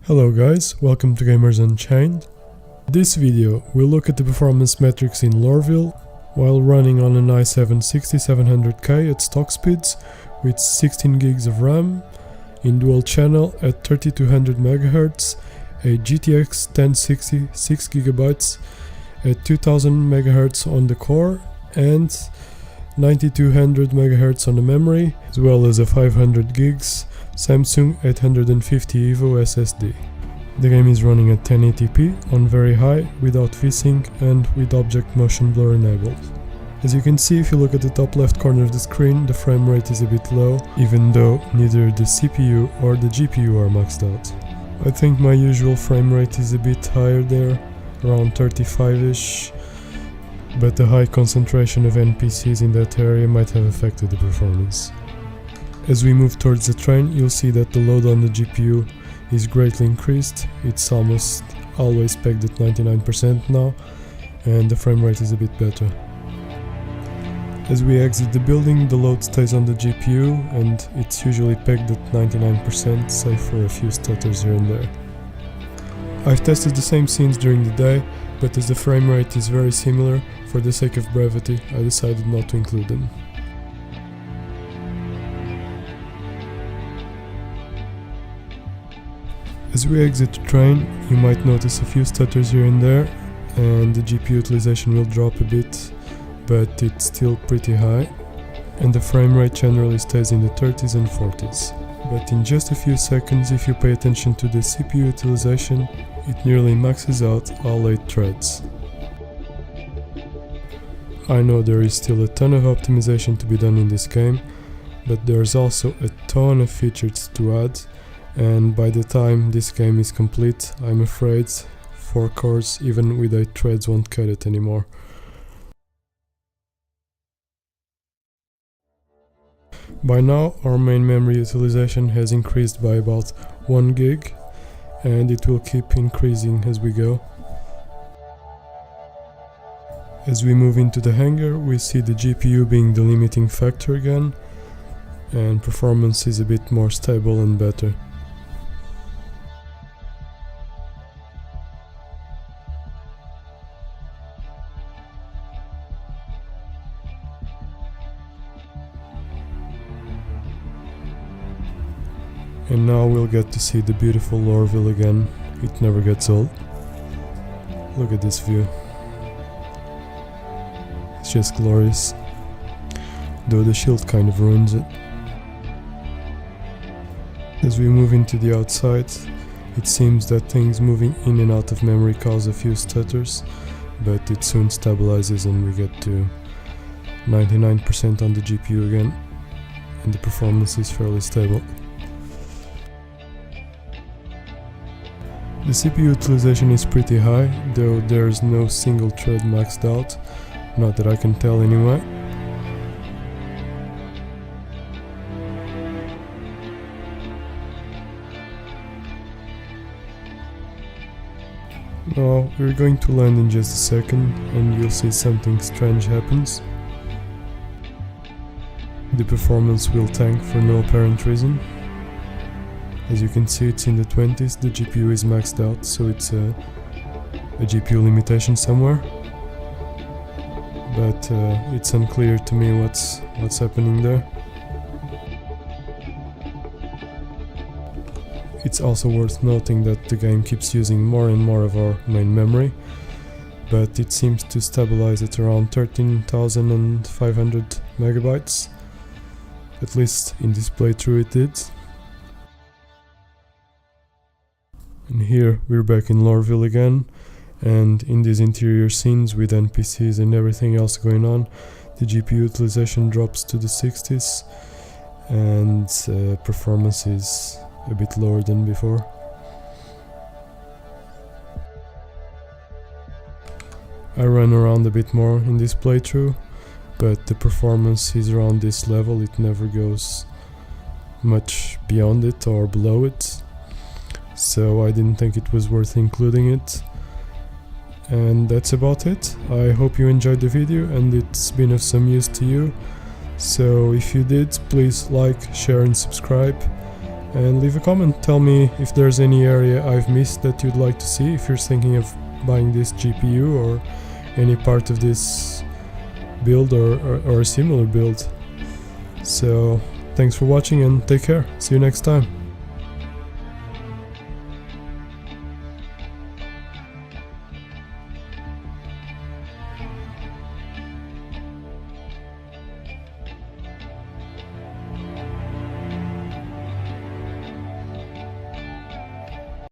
Hello guys, welcome to Gamers Unchained. In this video we'll look at the performance metrics in Loreville while running on an i7 6700K at stock speeds with 16 gigs of RAM in dual channel at 3200 MHz, a GTX 1060 6GB at 2000 MHz on the core and 9200 MHz on the memory, as well as a 500 gigs Samsung 850 EVO SSD. The game is running at 1080p on very high without VSync and with object motion blur enabled. As you can see, if you look at the top left corner of the screen, the frame rate is a bit low, even though neither the CPU or the GPU are maxed out. I think my usual frame rate is a bit higher there, around 35ish, but the high concentration of NPCs in that area might have affected the performance. As we move towards the train, you'll see that the load on the GPU is greatly increased. It's almost always pegged at 99% now, and the frame rate is a bit better. As we exit the building, the load stays on the GPU and it's usually pegged at 99%, save for a few stutters here and there. I've tested the same scenes during the day, but as the frame rate is very similar, for the sake of brevity, I decided not to include them. As we exit the train, you might notice a few stutters here and there, and the GPU utilization will drop a bit, but it's still pretty high, and the frame rate generally stays in the 30s and 40s. But in just a few seconds, if you pay attention to the CPU utilization, it nearly maxes out all 8 threads. I know there is still a ton of optimization to be done in this game, but there's also a ton of features to add, and by the time this game is complete, I'm afraid 4 cores even with 8 threads won't cut it anymore. By now our main memory utilization has increased by about 1 gig, and it will keep increasing as we go. As we move into the hangar, we see the GPU being the limiting factor again, and performance is a bit more stable and better. And now we'll get to see the beautiful Loreville again. It never gets old. Look at this view. It's just glorious. Though the shield kind of ruins it. As we move into the outside, it seems that things moving in and out of memory cause a few stutters, but it soon stabilizes and we get to 99% on the GPU again, and the performance is fairly stable. The CPU utilization is pretty high, though there's no single thread maxed out, not that I can tell anyway. Now we're going to land in just a second and you'll see something strange happens. The performance will tank for no apparent reason. As you can see, it's in the 20s, the GPU is maxed out, so it's a GPU limitation somewhere. But it's unclear to me what's happening there. It's also worth noting that the game keeps using more and more of our main memory, but it seems to stabilize at around 13,500 megabytes. At least in this playthrough it did. And here we're back in Loreville again, and in these interior scenes with NPCs and everything else going on, the GPU utilization drops to the 60s and performance is a bit lower than before. I ran around a bit more in this playthrough, but the performance is around this level, it never goes much beyond it or below it. So I didn't think it was worth including it. And that's about it. I hope you enjoyed the video and it's been of some use to you. So if you did, please like, share and subscribe. and leave a comment. Tell me if there's any area I've missed that you'd like to see, if you're thinking of buying this GPU or any part of this build or a similar build. So thanks for watching and take care. See you next time.